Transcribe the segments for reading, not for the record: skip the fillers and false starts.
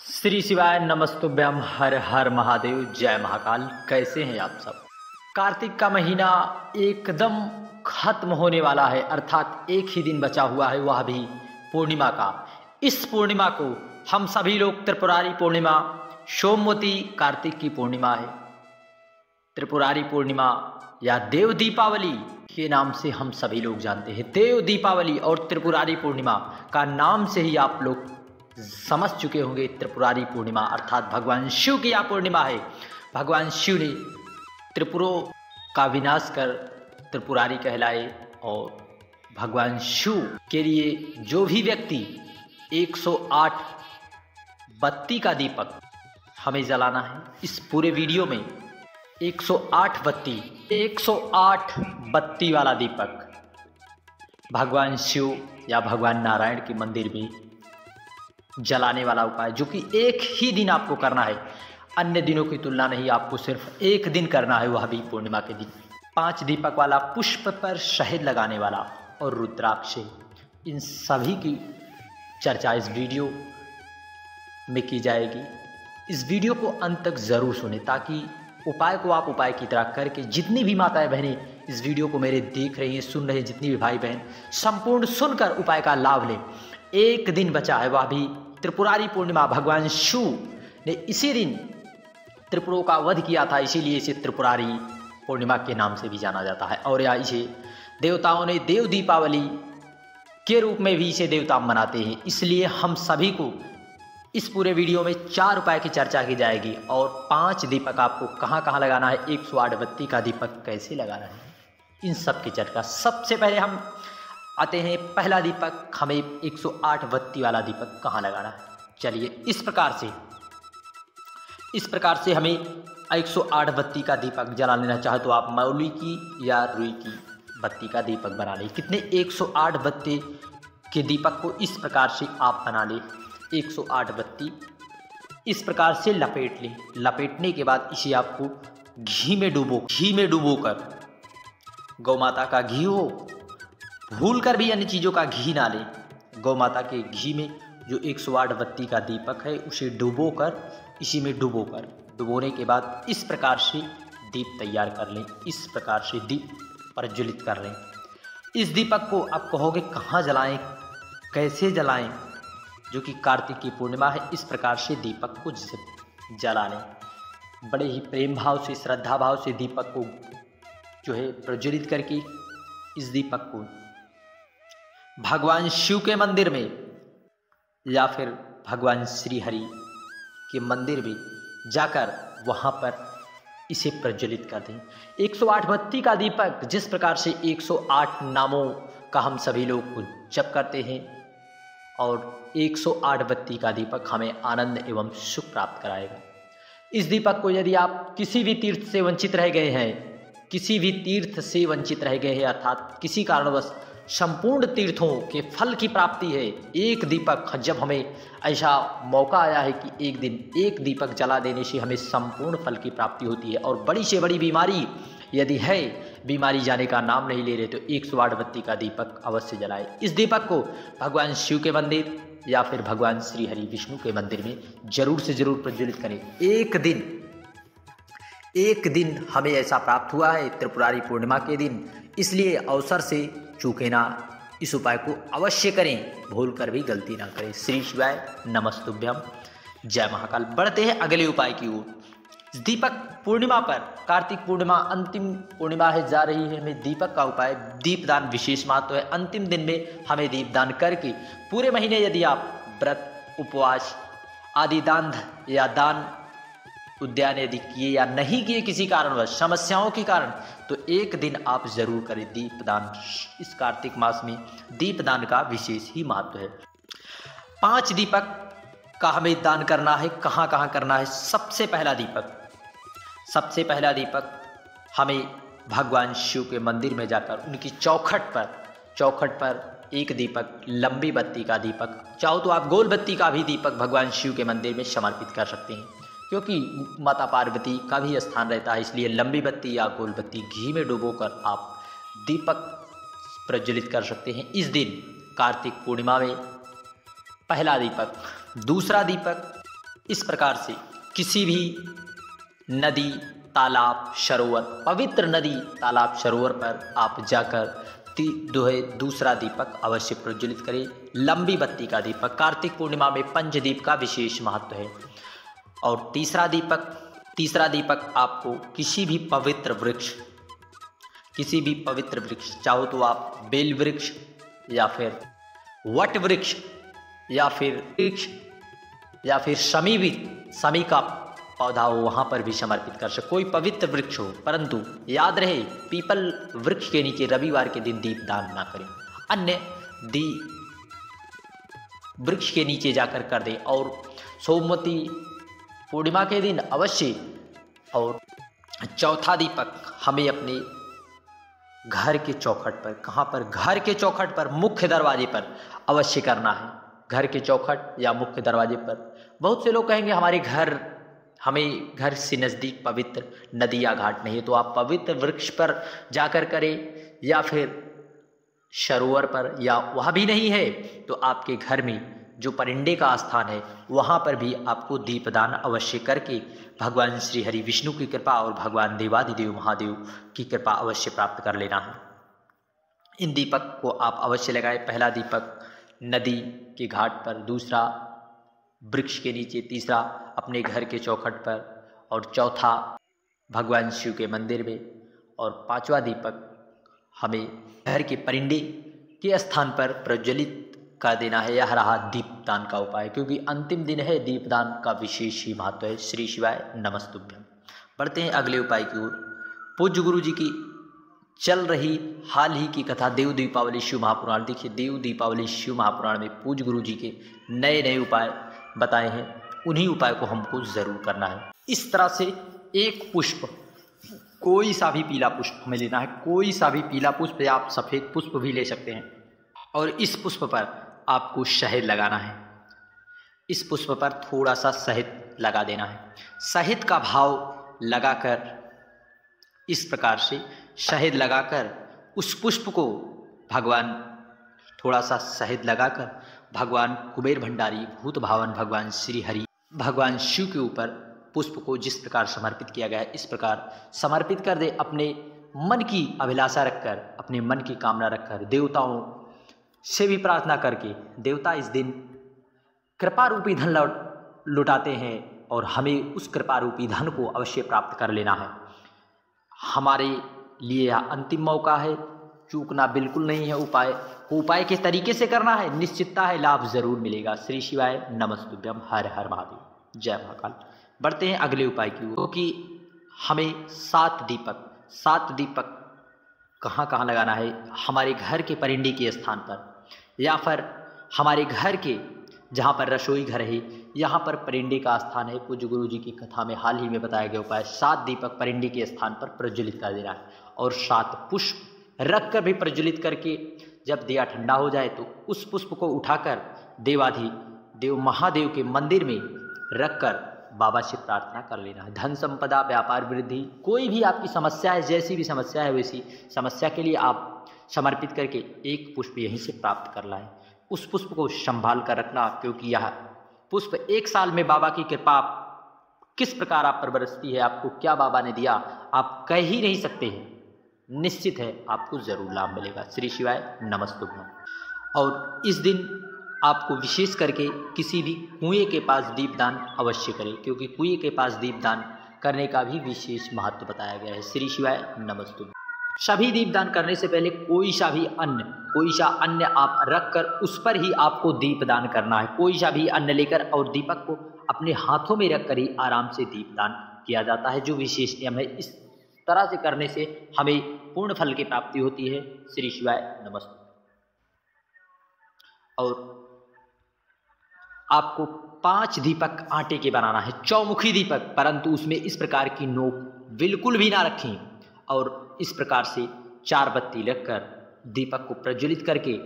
श्री शिवाय नमस्तुभ्यम हर हर महादेव जय महाकाल। कैसे हैं आप सब। कार्तिक का महीना एकदम खत्म होने वाला है, अर्थात एक ही दिन बचा हुआ है, वह भी पूर्णिमा का। इस पूर्णिमा को हम सभी लोग त्रिपुरारी पूर्णिमा, सोमवती कार्तिक की पूर्णिमा है, त्रिपुरारी पूर्णिमा या देव दीपावली के नाम से हम सभी लोग जानते हैं। देव दीपावली और त्रिपुरारी पूर्णिमा का नाम से ही आप लोग समझ चुके होंगे। त्रिपुरारी पूर्णिमा अर्थात भगवान शिव की यह पूर्णिमा है। भगवान शिव ने त्रिपुरों का विनाश कर त्रिपुरारी कहलाए और भगवान शिव के लिए जो भी व्यक्ति 108 बत्ती का दीपक हमें जलाना है। इस पूरे वीडियो में 108 बत्ती वाला दीपक भगवान शिव या भगवान नारायण के मंदिर में जलाने वाला उपाय, जो कि एक ही दिन आपको करना है, अन्य दिनों की तुलना नहीं, आपको सिर्फ एक दिन करना है, वह भी पूर्णिमा के दिन। 5 दीपक वाला, पुष्प पर शहद लगाने वाला और रुद्राक्ष, इन सभी की चर्चा इस वीडियो में की जाएगी। इस वीडियो को अंत तक जरूर सुने ताकि उपाय को आप उपाय की तरह करके, जितनी भी माताएं बहनें इस वीडियो को मेरे देख रही हैं, सुन रहे हैं, जितनी भी भाई बहन संपूर्ण सुनकर उपाय का लाभ लें। एक दिन बचा है, वह भी त्रिपुरारी पूर्णिमा। भगवान शिव ने इसी दिन त्रिपुरों का वध किया था, इसीलिए इसे त्रिपुरारी पूर्णिमा के नाम से भी जाना जाता है। और या इसे देवताओं ने देव दीपावली के रूप में भी इसे देवता मनाते हैं। इसलिए हम सभी को इस पूरे वीडियो में 4 उपाय की चर्चा की जाएगी और 5 दीपक आपको कहाँ कहाँ लगाना है, 108 बत्ती का दीपक कैसे लगाना है, इन सब की चर्चा। सबसे पहले हम आते हैं, पहला दीपक हमें 108 बत्ती वाला दीपक कहाँ लगाना है। चलिए इस प्रकार से हमें 108 बत्ती का दीपक जला लेना। चाहे तो आप मौली की या रुई की बत्ती का दीपक बना लें। कितने 108 बत्ती के दीपक को इस प्रकार से आप बना लें। 108 बत्ती इस प्रकार से लपेट लें। लपेटने के बाद इसे आपको घी में डुबोकर, गौ माता का घी हो, भूल कर भी अन्य चीज़ों का घी ना लें, गौ माता के घी में जो 108 बत्ती का दीपक है उसे इसी में डुबोने के बाद इस प्रकार से दीप तैयार कर लें। इस प्रकार से दीप प्रज्वलित कर लें। इस दीपक को आप कहोगे कहाँ जलाएं, कैसे जलाएं, जो कि कार्तिक की पूर्णिमा है। इस प्रकार से दीपक को जला लें। बड़े ही प्रेम भाव से, श्रद्धा भाव से दीपक को जो है प्रज्वलित करके इस दीपक को भगवान शिव के मंदिर में या फिर भगवान श्री हरि के मंदिर में जाकर वहां पर इसे प्रज्वलित कर दें। 108 बत्ती का दीपक, जिस प्रकार से 108 नामों का हम सभी लोग को जप करते हैं, और 108 बत्ती का दीपक हमें आनंद एवं सुख प्राप्त कराएगा। इस दीपक को यदि आप किसी भी तीर्थ से वंचित रह गए हैं, अर्थात किसी कारणवश संपूर्ण तीर्थों के फल की प्राप्ति है, एक दीपक, जब हमें ऐसा मौका आया है कि एक दिन एक दीपक जला देने से हमें संपूर्ण फल की प्राप्ति होती है, और बड़ी से बड़ी बीमारी यदि है, बीमारी जाने का नाम नहीं ले रहे, तो 108 बत्ती का दीपक अवश्य जलाए। इस दीपक को भगवान शिव के मंदिर या फिर भगवान श्री हरि विष्णु के मंदिर में जरूर से जरूर प्रज्वलित करें। एक दिन हमें ऐसा प्राप्त हुआ है, त्रिपुरारी पूर्णिमा के दिन, इसलिए अवसर से चूके ना, इस उपाय को अवश्य करें, भूल कर भी गलती ना करें। श्री शिवाय नमस्तुभ्यम जय महाकाल। बढ़ते हैं अगले उपाय की ओर। दीपक पूर्णिमा पर, कार्तिक पूर्णिमा अंतिम पूर्णिमा है, जा रही है, हमें दीपक का उपाय, दीपदान विशेष महत्व है। अंतिम दिन में हमें दीपदान करके, पूरे महीने यदि आप व्रत, उपवास आदि दान या दान उद्यान यदि किए या नहीं किए, किसी कारणवश समस्याओं के कारण, तो एक दिन आप जरूर करें दीपदान। इस कार्तिक मास में दीपदान का विशेष ही महत्व है। 5 दीपक का हमें दान करना है। कहाँ कहाँ करना है। सबसे पहला दीपक हमें भगवान शिव के मंदिर में जाकर उनकी चौखट पर एक दीपक, लंबी बत्ती का दीपक, चाहो तो आप गोल बत्ती का भी दीपक भगवान शिव के मंदिर में समर्पित कर सकते हैं, क्योंकि माता पार्वती का भी स्थान रहता है। इसलिए लंबी बत्ती या गोल बत्ती घी में डुबोकर आप दीपक प्रज्वलित कर सकते हैं। इस दिन कार्तिक पूर्णिमा में पहला दीपक। दूसरा दीपक इस प्रकार से किसी भी नदी, तालाब, सरोवर, पवित्र नदी, तालाब, सरोवर पर आप जाकर दूसरा दीपक अवश्य प्रज्वलित करें। लंबी बत्ती का दीपक कार्तिक पूर्णिमा में पंचदीप का विशेष महत्व है। और तीसरा दीपक आपको किसी भी पवित्र वृक्ष, चाहो तो आप बेल वृक्ष या फिर वट वृक्ष या फिर शमी का पौधा हो, वहां पर भी समर्पित कर सकते। कोई पवित्र वृक्ष हो, परंतु याद रहे पीपल वृक्ष के नीचे रविवार के दिन दीप दान ना करें, अन्य वृक्ष के नीचे जाकर कर दें। और सोमवती पूर्णिमा के दिन अवश्य। और चौथा दीपक हमें अपने घर के चौखट पर, कहाँ पर? घर के चौखट पर, मुख्य दरवाजे पर अवश्य करना है। घर के चौखट या मुख्य दरवाजे पर। बहुत से लोग कहेंगे हमें घर से नज़दीक पवित्र नदी या घाट नहीं है, तो आप पवित्र वृक्ष पर जाकर करें या फिर सरोवर पर, या वहाँ भी नहीं है तो आपके घर में जो परिंडे का स्थान है वहाँ पर भी आपको दीपदान अवश्य करके भगवान श्री हरि विष्णु की कृपा और भगवान देवादिदेव महादेव की कृपा अवश्य प्राप्त कर लेना है। इन दीपक को आप अवश्य लगाएं। पहला दीपक नदी के घाट पर, दूसरा वृक्ष के नीचे, तीसरा अपने घर के चौखट पर, और चौथा भगवान शिव के मंदिर में, और पांचवा दीपक हमें घर के परिंडे के स्थान पर प्रज्वलित कर देना है। यह रहा दीपदान का उपाय, क्योंकि अंतिम दिन है, दीपदान का विशेष ही महत्व है। श्री शिवाय नमस्तुभ्यम। बढ़ते हैं अगले उपाय की ओर। पूज्य गुरु जी की चल रही हाल ही की कथा देव दीपावली शिव महापुराण। देखिए, देव दीपावली शिव महापुराण में पूज्य गुरु जी के नए नए उपाय बताए हैं, उन्हीं उपाय को हमको जरूर करना है। इस तरह से एक पुष्प, कोई सा भी पीला पुष्प हमें लेना है, कोई सा भी पीला पुष्प, या आप सफ़ेद पुष्प भी ले सकते हैं। और इस पुष्प पर आपको शहद लगाना है। इस पुष्प पर थोड़ा सा शहद लगा देना है। शहद का भाव लगाकर, इस प्रकार से शहद लगाकर उस पुष्प को थोड़ा सा शहद लगाकर भगवान कुबेर भंडारी, भूत भावन भगवान श्री हरि, भगवान शिव के ऊपर पुष्प को जिस प्रकार समर्पित किया गया है, इस प्रकार समर्पित कर दे। अपने मन की अभिलाषा रखकर, अपने मन की कामना रखकर, देवताओं से भी प्रार्थना करके, देवता इस दिन कृपा रूपी धन लुटाते हैं और हमें उस कृपा रूपी धन को अवश्य प्राप्त कर लेना है। हमारे लिए यह अंतिम मौका है, चूकना बिल्कुल नहीं है। उपाय के तरीके से करना है, निश्चितता है लाभ जरूर मिलेगा। श्री शिवाय नमस्तुभ्यम। हर हर महादेव। जय महाकाल। बढ़ते हैं अगले उपाय की ओर, क्योंकि हमें 7 दीपक कहाँ कहाँ लगाना है? हमारे घर के परिंडे के स्थान पर, या फिर हमारे घर के जहाँ पर रसोई घर है, यहाँ पर परिंडे का स्थान है। पूज्य गुरु जी की कथा में हाल ही में बताया गया उपाय, 7 दीपक परिंडे के स्थान पर प्रज्वलित कर देना है, और 7 पुष्प रख कर भी प्रज्वलित करके, जब दिया ठंडा हो जाए तो उस पुष्प को उठाकर देव महादेव के मंदिर में रखकर बाबा से प्रार्थना कर लेना है। धन संपदा, व्यापार वृद्धि, कोई भी आपकी समस्या है, जैसी भी समस्या है वैसी समस्या के लिए आप समर्पित करके एक पुष्प यहीं से प्राप्त कर लाएं। उस पुष्प को संभाल कर रखना, क्योंकि यह पुष्प 1 साल में बाबा की कृपा किस प्रकार आप पर बरसती है, आपको क्या बाबा ने दिया, आप कह ही नहीं सकते हैं। निश्चित है आपको जरूर लाभ मिलेगा। श्री शिवाय नमस्तुभ्यम। और इस दिन आपको विशेष करके किसी भी कुएं के पास दीपदान अवश्य करें, क्योंकि कुएं के पास दीपदान करने का भी विशेष महत्व बताया गया है। श्री शिवाय नमस्तुभ्यम। सभी दीपदान करने से पहले कोई सा अन्य आप रखकर उस पर ही आपको दीपदान करना है। कोई सा भी अन्न लेकर और दीपक को अपने हाथों में रखकर ही आराम से दीपदान किया जाता है, जो विशेष नियम है। इस तरह से करने से हमें पूर्ण फल की प्राप्ति होती है। श्री शिवाय नमस्ते। और आपको 5 दीपक आटे के बनाना है, चौमुखी दीपक, परंतु उसमें इस प्रकार की नोक बिल्कुल भी ना रखें, और इस प्रकार से 4 बत्ती रखकर दीपक को प्रज्वलित करके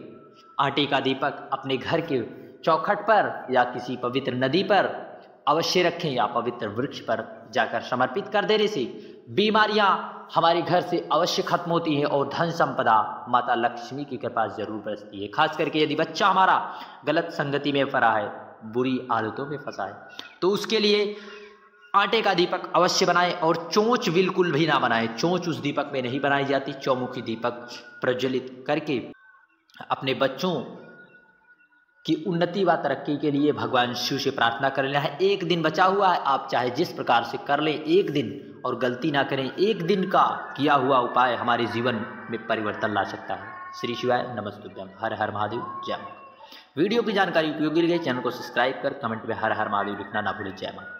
आटे का दीपक अपने घर के चौखट पर या किसी पवित्र नदी पर अवश्य रखें, या पवित्र वृक्ष पर जाकर समर्पित कर देने से बीमारियां हमारे घर से अवश्य खत्म होती है और धन संपदा माता लक्ष्मी की कृपा जरूर बरसती है। खास करके यदि बच्चा हमारा गलत संगति में पड़ा है, बुरी आदतों में फंसाए। तो उसके लिए आटे का दीपक अवश्य बनाएं और चोंच बिल्कुल भी ना बनाएं। चोंच उस दीपक में नहीं बनाई जाती। चौमुखी दीपक प्रज्वलित करके अपने बच्चों की उन्नति व तरक्की के लिए भगवान शिव से प्रार्थना कर लेना है। एक दिन बचा हुआ है, आप चाहे जिस प्रकार से कर लें एक दिन, और गलती ना करें। एक दिन का किया हुआ उपाय हमारे जीवन में परिवर्तन ला सकता है। श्री शिवाय नमस्तुभ्यं। हर हर महादेव। जय मां। वीडियो की जानकारी उपयोगी लगे चैनल को सब्सक्राइब कर कमेंट में हर हर महादेव लिखना ना भूलें। जय मां।